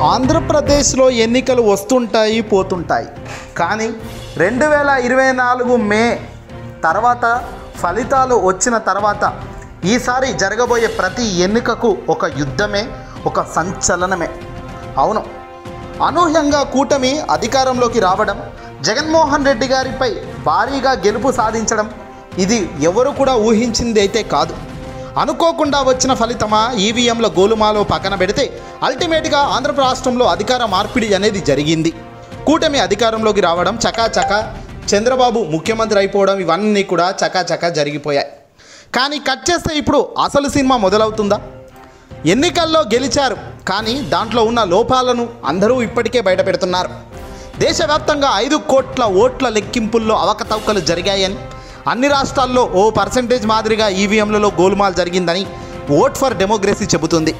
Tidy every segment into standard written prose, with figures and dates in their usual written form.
ఆంధ్రప్రదేశ్లో ఎన్నికలు వస్తుంటాయి పోతుంటాయి, కానీ 2024 మే తర్వాత ఫలితాలు వచ్చిన తర్వాత ఈసారి జరగబోయే ప్రతి ఎన్నికకు ఒక యుద్ధమే, ఒక సంచలనమే. అవును, అనూహ్యంగా కూటమి అధికారంలోకి రావడం, జగన్మోహన్ రెడ్డి గారిపై భారీగా గెలుపు సాధించడం ఇది ఎవరు కూడా ఊహించింది అయితే కాదు. అనుకోకుండా వచ్చిన ఫలితమా ఈవీఎంల గోలుమాలో పక్కన పెడితే అల్టిమేట్గా ఆంధ్ర రాష్ట్రంలో అధికార మార్పిడి అనేది జరిగింది. కూటమి అధికారంలోకి రావడం, చకాచకా చంద్రబాబు ముఖ్యమంత్రి అయిపోవడం, ఇవన్నీ కూడా చకాచకా జరిగిపోయాయి. కానీ కట్ చేస్తే ఇప్పుడు అసలు సినిమా మొదలవుతుందా? ఎన్నికల్లో గెలిచారు, కానీ దాంట్లో ఉన్న లోపాలను అందరూ ఇప్పటికే బయట పెడుతున్నారు. దేశవ్యాప్తంగా 5 కోట్ల ఓట్ల లెక్కింపుల్లో అవకతవకలు జరిగాయని, అన్ని రాష్ట్రాల్లో ఓ పర్సెంటేజ్ మాదిరిగా ఈవీఎంలలో గోల్మాల్ జరిగిందని ఓట్ ఫర్ డెమోక్రసీ చెబుతుంది.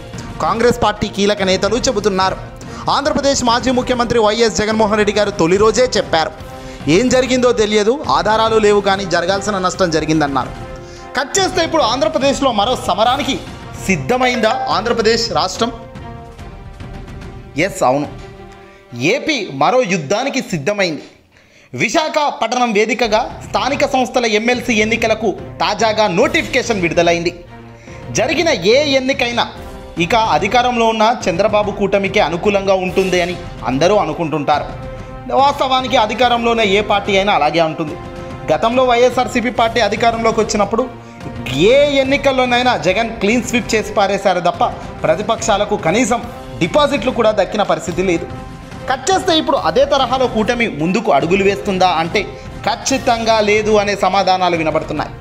కాంగ్రెస్ పార్టీ కీలక నేతలు చెబుతున్నారు. ఆంధ్రప్రదేశ్ మాజీ ముఖ్యమంత్రి వైఎస్ జగన్మోహన్ రెడ్డి గారు తొలి రోజే చెప్పారు, ఏం జరిగిందో తెలియదు, ఆధారాలు లేవు, కానీ జరగాల్సిన నష్టం జరిగిందన్నారు. కట్ చేస్తే ఇప్పుడు ఆంధ్రప్రదేశ్లో మరో సమరానికి సిద్ధమైందా ఆంధ్రప్రదేశ్ రాష్ట్రం? ఎస్, అవును, ఏపీ మరో యుద్ధానికి సిద్ధమైంది. విశాఖపట్నం వేదికగా స్థానిక సంస్థల ఎమ్మెల్సీ ఎన్నికలకు తాజాగా నోటిఫికేషన్ విడుదలైంది. జరిగిన ఏ ఎన్నికైనా ఇక అధికారంలో ఉన్న చంద్రబాబు కూటమికే అనుకూలంగా ఉంటుంది అని అందరూ అనుకుంటుంటారు. వాస్తవానికి అధికారంలోనే ఏ పార్టీ అయినా అలాగే ఉంటుంది. గతంలో వైఎస్ఆర్సీపీ పార్టీ అధికారంలోకి వచ్చినప్పుడు ఏ ఎన్నికల్లోనైనా జగన్ క్లీన్ స్వీప్ చేసి పారేశారు తప్ప ప్రతిపక్షాలకు కనీసం డిపాజిట్లు కూడా దక్కిన పరిస్థితి లేదు. కట్ చేస్తే ఇప్పుడు అదే తరహాలో కూటమి ముందుకు అడుగులు వేస్తుందా అంటే ఖచ్చితంగా లేదు అనే సమాధానాలు వినబడుతున్నాయి.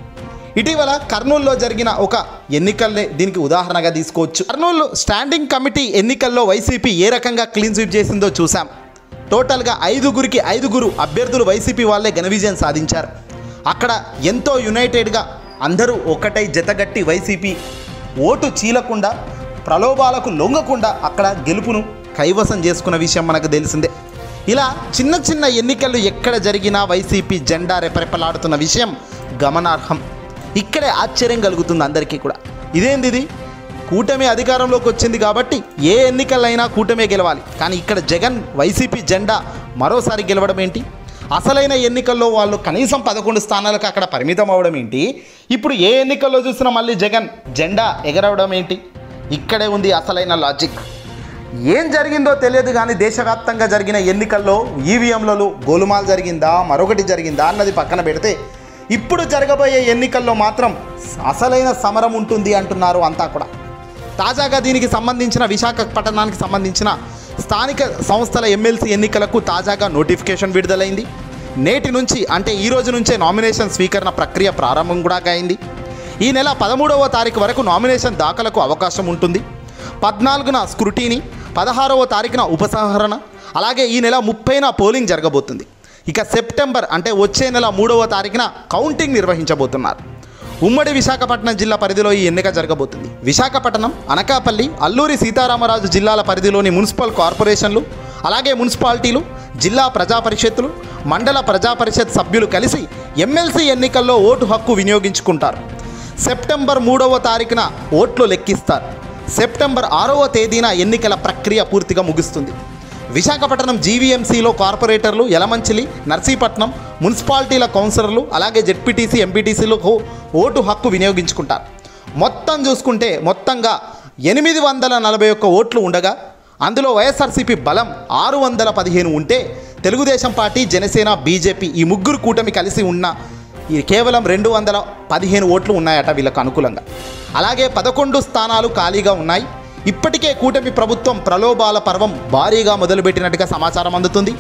ఇటీవల కర్నూలులో జరిగిన ఒక ఎన్నికల్నే దీనికి ఉదాహరణగా తీసుకోవచ్చు. కర్నూలు స్టాండింగ్ కమిటీ ఎన్నికల్లో వైసీపీ ఏ రకంగా క్లీన్ స్వీప్ చేసిందో చూసాం. టోటల్గా 5గురికి 5 అభ్యర్థులు వైసీపీ వాళ్ళే ఘన విజయం సాధించారు. అక్కడ ఎంతో యునైటెడ్గా అందరూ ఒకటై జతగట్టి వైసీపీ ఓటు చీలకుండా, ప్రలోభాలకు లొంగకుండా అక్కడ గెలుపును కైవసం చేసుకున్న విషయం మనకు తెలిసిందే. ఇలా చిన్న చిన్న ఎన్నికలు ఎక్కడ జరిగినా వైసీపీ జెండా రెపరెపలాడుతున్న విషయం గమనార్హం. ఇక్కడే ఆశ్చర్యం కలుగుతుంది అందరికీ కూడా. ఇదేంది, కూటమి అధికారంలోకి వచ్చింది కాబట్టి ఏ ఎన్నికలైనా కూటమే గెలవాలి, కానీ ఇక్కడ జగన్ వైసీపీ జెండా మరోసారి గెలవడం ఏంటి? అసలైన ఎన్నికల్లో వాళ్ళు కనీసం 11 స్థానాలకు అక్కడ పరిమితం అవ్వడం ఏంటి? ఇప్పుడు ఏ ఎన్నికల్లో చూసినా మళ్ళీ జగన్ జెండా ఎగరవడం ఏంటి? ఇక్కడే ఉంది అసలైన లాజిక్. ఏం జరిగిందో తెలియదు, కానీ దేశవ్యాప్తంగా జరిగిన ఎన్నికల్లో ఈవీఎంలలో గోలుమాల్ జరిగిందా, మరొకటి జరిగిందా అన్నది పక్కన పెడితే ఇప్పుడు జరగబోయే ఎన్నికల్లో మాత్రం అసలైన సమరం ఉంటుంది అంటున్నారు అంతా కూడా. తాజాగా దీనికి సంబంధించిన విశాఖపట్నానికి సంబంధించిన స్థానిక సంస్థల ఎమ్మెల్సీ ఎన్నికలకు తాజాగా నోటిఫికేషన్ విడుదలైంది. నేటి నుంచి అంటే ఈ రోజు నుంచే నామినేషన్ స్వీకరణ ప్రక్రియ ప్రారంభం కూడా అయింది. ఈ నెల 13వ తారీఖు వరకు నామినేషన్ దాఖలకు అవకాశం ఉంటుంది. 14న స్క్రూటీనీ, 16వ తారీఖున ఉపసంహరణ, అలాగే ఈ నెల 30న పోలింగ్ జరగబోతుంది. ఇక సెప్టెంబర్ అంటే వచ్చే నెల 3వ తారీఖున కౌంటింగ్ నిర్వహించబోతున్నారు. ఉమ్మడి విశాఖపట్నం జిల్లా పరిధిలో ఈ ఎన్నిక జరగబోతుంది. విశాఖపట్నం, అనకాపల్లి, అల్లూరి సీతారామరాజు జిల్లాల పరిధిలోని మున్సిపల్ కార్పొరేషన్లు, అలాగే మున్సిపాలిటీలు, జిల్లా ప్రజా పరిషత్తులు, మండల ప్రజా పరిషత్ సభ్యులు కలిసి ఎమ్మెల్సీ ఎన్నికల్లో ఓటు హక్కు వినియోగించుకుంటారు. సెప్టెంబర్ 3వ తారీఖున ఓట్లు లెక్కిస్తారు. సెప్టెంబర్ 6వ తేదీన ఎన్నికల ప్రక్రియ పూర్తిగా ముగుస్తుంది. విశాఖపట్నం జీవీఎంసీలో కార్పొరేటర్లు, యలమంచిలి, నర్సీపట్నం మున్సిపాలిటీల కౌన్సిలర్లు, అలాగే జెడ్పీటీసీ, ఎంపీటీసీలకు ఓటు హక్కు వినియోగించుకుంటారు. మొత్తం చూసుకుంటే మొత్తంగా 841 ఓట్లు ఉండగా అందులో వైఎస్ఆర్సీపీ బలం 615 ఉంటే తెలుగుదేశం పార్టీ, జనసేన, బీజేపీ ఈ 3 కూటమి కలిసి ఉన్న కేవలం 215 ఓట్లు ఉన్నాయట వీళ్ళకు అనుకూలంగా. అలాగే 11 స్థానాలు ఖాళీగా ఉన్నాయి. ఇప్పటికే కూటమి ప్రభుత్వం ప్రలోభాల పర్వం భారీగా మొదలుపెట్టినట్టుగా సమాచారం అందుతుంది.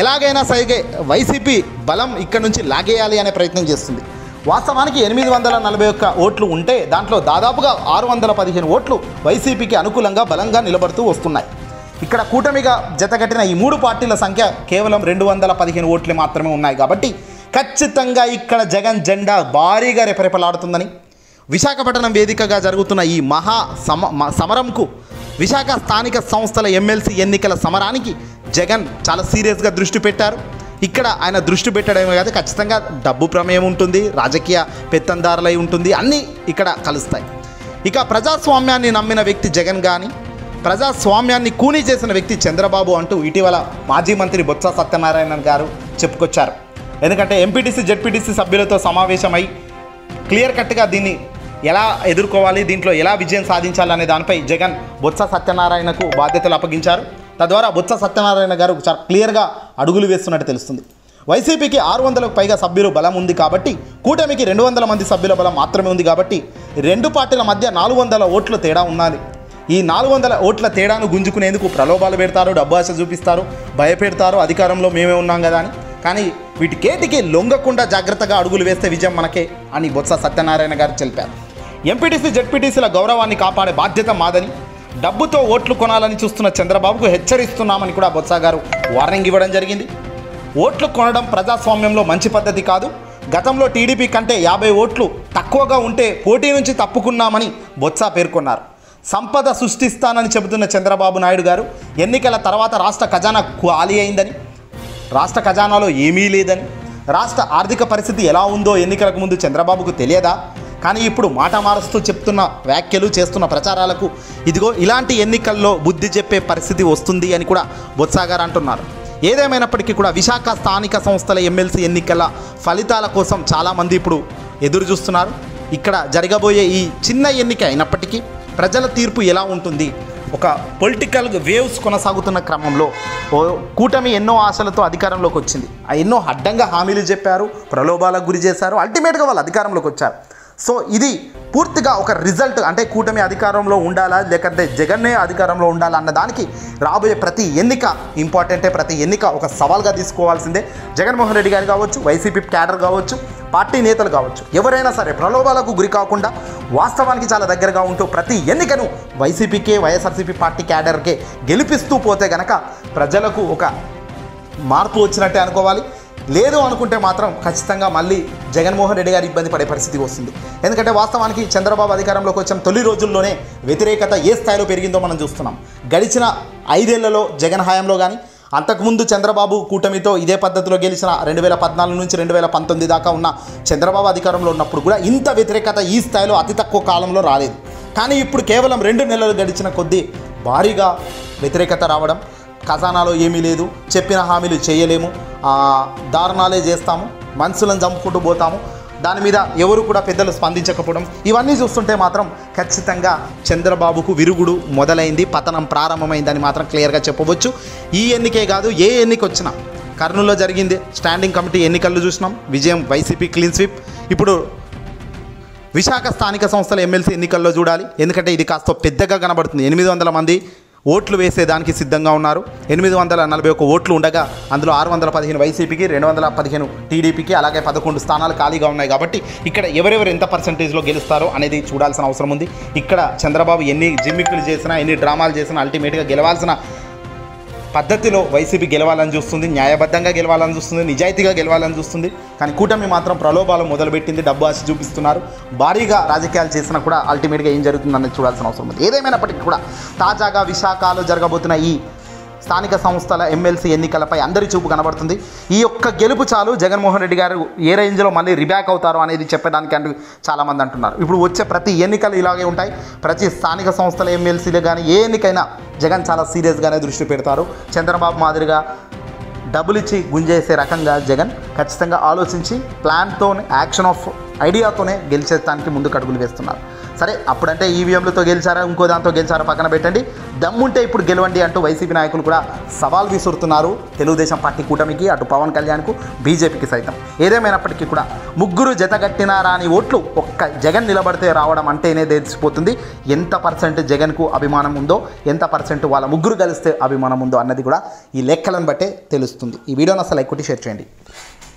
ఎలాగైనా సరిగే వైసీపీ బలం ఇక్కడ నుంచి లాగేయాలి అనే ప్రయత్నం చేస్తుంది. వాస్తవానికి 841 ఓట్లు ఉంటే దాంట్లో దాదాపుగా 615 ఓట్లు వైసీపీకి అనుకూలంగా బలంగా నిలబడుతూ వస్తున్నాయి. ఇక్కడ కూటమిగా జతగట్టిన ఈ 3 పార్టీల సంఖ్య కేవలం 215 ఓట్లు మాత్రమే ఉన్నాయి. కాబట్టి ఖచ్చితంగా ఇక్కడ జగన్ జెండా భారీగా రెపరెపలాడుతుందని, విశాఖపట్నం వేదికగా జరుగుతున్న ఈ సమరంకు, విశాఖ స్థానిక సంస్థల ఎమ్మెల్సీ ఎన్నికల సమరానికి జగన్ చాలా సీరియస్గా దృష్టి పెట్టారు. ఇక్కడ ఆయన దృష్టి పెట్టడమే కాదు, ఖచ్చితంగా డబ్బు ప్రమేయం ఉంటుంది, రాజకీయ పెత్తందారులై ఉంటుంది, అన్నీ ఇక్కడ కలుస్తాయి. ఇక ప్రజాస్వామ్యాన్ని నమ్మిన వ్యక్తి జగన్ కానీ, ప్రజాస్వామ్యాన్ని కూనీ చేసిన వ్యక్తి చంద్రబాబు అంటూ ఇటీవల మాజీ మంత్రి బొత్స సత్యనారాయణ గారు చెప్పుకొచ్చారు. ఎందుకంటే ఎంపీటీసీ జెడ్పీటీసీ సభ్యులతో సమావేశమై క్లియర్ కట్గా దీన్ని ఎలా ఎదుర్కోవాలి, దీంట్లో ఎలా విజయం సాధించాలనే దానిపై జగన్ బొత్స సత్యనారాయణకు బాధ్యతలు అప్పగించారు. తద్వారా బొత్స సత్యనారాయణ గారు చాలా క్లియర్గా అడుగులు వేస్తున్నట్టు తెలుస్తుంది. వైసీపీకి 600కు పైగా సభ్యులు బలం ఉంది కాబట్టి, కూటమికి 200 మంది సభ్యుల బలం మాత్రమే ఉంది కాబట్టి రెండు పార్టీల మధ్య 400 ఓట్ల తేడా ఉన్నది. ఈ 400 ఓట్ల తేడాను గుంజుకునేందుకు ప్రలోభాలు పెడతారు, డబ్బు ఆశ చూపిస్తారు, భయపెడతారు, అధికారంలో మేమే ఉన్నాం కదా అని. కానీ వీటికేటికి లొంగకుండా జాగ్రత్తగా అడుగులు వేస్తే విజయం మనకే అని బొత్స సత్యనారాయణ గారు తెలిపారు. ఎంపీటీసీ జెడ్పీటీసీల గౌరవాన్ని కాపాడే బాధ్యత మాదని, డబ్బుతో ఓట్లు కొనాలని చూస్తున్న చంద్రబాబుకు హెచ్చరిస్తున్నామని కూడా బొత్స గారు వార్నింగ్ ఇవ్వడం జరిగింది. ఓట్లు కొనడం ప్రజాస్వామ్యంలో మంచి పద్ధతి కాదు. గతంలో టీడీపీ కంటే 50 ఓట్లు తక్కువగా ఉంటే పోటీ నుంచి తప్పుకున్నామని బొత్స పేర్కొన్నారు. సంపద సృష్టిస్తానని చెబుతున్న చంద్రబాబు నాయుడు గారు ఎన్నికల తర్వాత రాష్ట్ర ఖజానా ఖాళీ అయిందని, రాష్ట్ర ఖజానాలో ఏమీ లేదని, రాష్ట్ర ఆర్థిక పరిస్థితి ఎలా ఉందో ఎన్నికలకు ముందు చంద్రబాబుకు తెలియదా? కానీ ఇప్పుడు మాట మారుస్తూ చెప్తున్న వ్యాఖ్యలు, చేస్తున్న ప్రచారాలకు ఇదిగో ఇలాంటి ఎన్నికల్లో బుద్ధి చెప్పే పరిస్థితి వస్తుంది అని కూడా బొత్స గారు అంటున్నారు. ఏదేమైనప్పటికీ కూడా విశాఖ స్థానిక సంస్థల ఎమ్మెల్సీ ఎన్నికల ఫలితాల కోసం చాలామంది ఇప్పుడు ఎదురు చూస్తున్నారు. ఇక్కడ జరగబోయే ఈ చిన్న ఎన్నిక అయినప్పటికీ ప్రజల తీర్పు ఎలా ఉంటుంది? ఒక పొలిటికల్ వేవ్స్ కొనసాగుతున్న క్రమంలో కూటమి ఎన్నో ఆశలతో అధికారంలోకి వచ్చింది. ఎన్నో అడ్డంగా హామీలు చెప్పారు, ప్రలోభాలకు గురి చేశారు, అల్టిమేట్గా వాళ్ళు అధికారంలోకి వచ్చారు. సో ఇది పూర్తిగా ఒక రిజల్ట్. అంటే కూటమి అధికారంలో ఉండాలా లేకపోతే జగన్నే అధికారంలో ఉండాలా అన్న దానికి రాబోయే ప్రతి ఎన్నిక ఇంపార్టెంటే. ప్రతి ఎన్నిక ఒక సవాల్గా తీసుకోవాల్సిందే. జగన్మోహన్ రెడ్డి గారు కావచ్చు, వైసీపీ క్యాడర్ కావచ్చు, పార్టీ నేతలు కావచ్చు, ఎవరైనా సరే ప్రలోభాలకు గురి కాకుండా వాస్తవానికి చాలా దగ్గరగా ఉంటూ ప్రతి ఎన్నికను వైసీపీకే, వైఎస్ఆర్సీపీ పార్టీ క్యాడర్కే గెలిపిస్తూ పోతే కనుక ప్రజలకు ఒక మార్పు వచ్చినట్టే అనుకోవాలి. లేదు అనుకుంటే మాత్రం ఖచ్చితంగా మళ్ళీ జగన్మోహన్ రెడ్డి గారు ఇబ్బంది పడే పరిస్థితి వస్తుంది. ఎందుకంటే వాస్తవానికి చంద్రబాబు అధికారంలోకి వచ్చిన తొలి రోజుల్లోనే వ్యతిరేకత ఏ స్థాయిలో పెరిగిందో మనం చూస్తున్నాం. గడిచిన 5 ఏళ్లలో జగన్ హయాంలో కానీ, అంతకుముందు చంద్రబాబు కూటమితో ఇదే పద్ధతిలో గెలిచిన 2014 నుంచి 2019 దాకా ఉన్న చంద్రబాబు అధికారంలో ఉన్నప్పుడు కూడా ఇంత వ్యతిరేకత ఈ స్థాయిలో అతి తక్కువ కాలంలో రాలేదు. కానీ ఇప్పుడు కేవలం 2 నెలలు గడిచిన కొద్దీ భారీగా వ్యతిరేకత రావడం, ఖజానాలో ఏమీ లేదు, చెప్పిన హామీలు చేయలేము, దారుణాలే చేస్తాము, మనుషులను చంపుకుంటూ పోతాము, దాని మీద ఎవరు కూడా పెద్దలు స్పందించకపోవడం, ఇవన్నీ చూస్తుంటే మాత్రం ఖచ్చితంగా చంద్రబాబుకు విరుగుడు మొదలైంది, పతనం ప్రారంభమైందని మాత్రం క్లియర్గా చెప్పవచ్చు. ఈ ఎన్నికే కాదు, ఏ ఎన్నిక వచ్చినా, కర్నూలులో జరిగింది స్టాండింగ్ కమిటీ ఎన్నికల్లో చూసినాం, విజయం వైసీపీ క్లీన్ స్వీప్. ఇప్పుడు విశాఖ స్థానిక సంస్థల ఎమ్మెల్సీ ఎన్నికల్లో చూడాలి. ఎందుకంటే ఇది కాస్త పెద్దగా కనబడుతుంది. 800 మంది ఓట్లు వేసేదానికి సిద్ధంగా ఉన్నారు. 841 ఓట్లు ఉండగా అందులో 615 వైసీపీకి, 215 టీడీపీకి, అలాగే 11 స్థానాలు ఖాళీగా ఉన్నాయి. కాబట్టి ఇక్కడ ఎవరెవరు ఎంత పర్సెంటేజ్లో గెలుస్తారో అనేది చూడాల్సిన అవసరం ఉంది. ఇక్కడ చంద్రబాబు ఎన్ని జిమ్మిక్కులు చేసినా, ఎన్ని డ్రామాలు చేసినా అల్టిమేట్గా గెలవాల్సిన పద్ధతిలో వైసీపీ గెలవాలని చూస్తుంది, న్యాయబద్ధంగా గెలవాలని చూస్తుంది, నిజాయితీగా గెలవాలని చూస్తుంది. కానీ కూటమి మాత్రం ప్రలోభాలు మొదలుపెట్టింది, డబ్బు ఆశ చూపిస్తున్నారు, భారీగా రాజకీయాలు చేసినా కూడా అల్టిమేట్గా ఏం జరుగుతుందనేది చూడాల్సిన అవసరం ఉంది. ఏదేమైనప్పటికీ కూడా తాజాగా విశాఖలో జరగబోతున్న ఈ స్థానిక సంస్థల ఎమ్మెల్సీ ఎన్నికలపై అందరి చూపు కనబడుతుంది. ఈ యొక్క గెలుపు చాలు జగన్మోహన్ రెడ్డి గారు ఏ రేంజ్లో మళ్ళీ రిబ్యాక్ అవుతారో అనేది చెప్పడానికి అంటూ చాలామంది అంటున్నారు. ఇప్పుడు వచ్చే ప్రతి ఎన్నికలు ఇలాగే ఉంటాయి. ప్రతి స్థానిక సంస్థల ఎమ్మెల్సీలు కానీ ఏ ఎన్నికైనా జగన్ చాలా సీరియస్గానే దృష్టి పెడతారు. చంద్రబాబు మాదిరిగా డబ్బులు ఇచ్చి గుంజేసే రకంగా జగన్ ఖచ్చితంగా ఆలోచించి ప్లాన్తోనే, యాక్షన్ ఆఫ్ ఐడియాతోనే గెలిచేదానికి ముందుకు అడుగులు వేస్తున్నారు. సరే, అప్పుడంటే ఈవీఎంలతో గెలిచారా, ఇంకో దాంతో గెలిచారా పక్కన పెట్టండి, దమ్ముంటే ఇప్పుడు గెలవండి అంటూ వైసీపీ నాయకులు కూడా సవాల్ విసురుతున్నారు తెలుగుదేశం పార్టీ కూటమికి, అటు పవన్ కళ్యాణ్కు, బీజేపీకి సైతం. ఏదేమైనప్పటికీ కూడా ముగ్గురు జతగట్టినారా అని ఓట్లు ఒక్క జగన్ నిలబడితే రావడం అంటేనే తెలిసిపోతుంది ఎంత పర్సెంట్ జగన్కు అభిమానం ఉందో, ఎంత పర్సెంట్ వాళ్ళ ముగ్గురు కలిస్తే అభిమానం ఉందో అన్నది కూడా ఈ లెక్కలను బట్టే తెలుస్తుంది. ఈ వీడియోని అసలు లైక్ కొట్టి షేర్ చేయండి.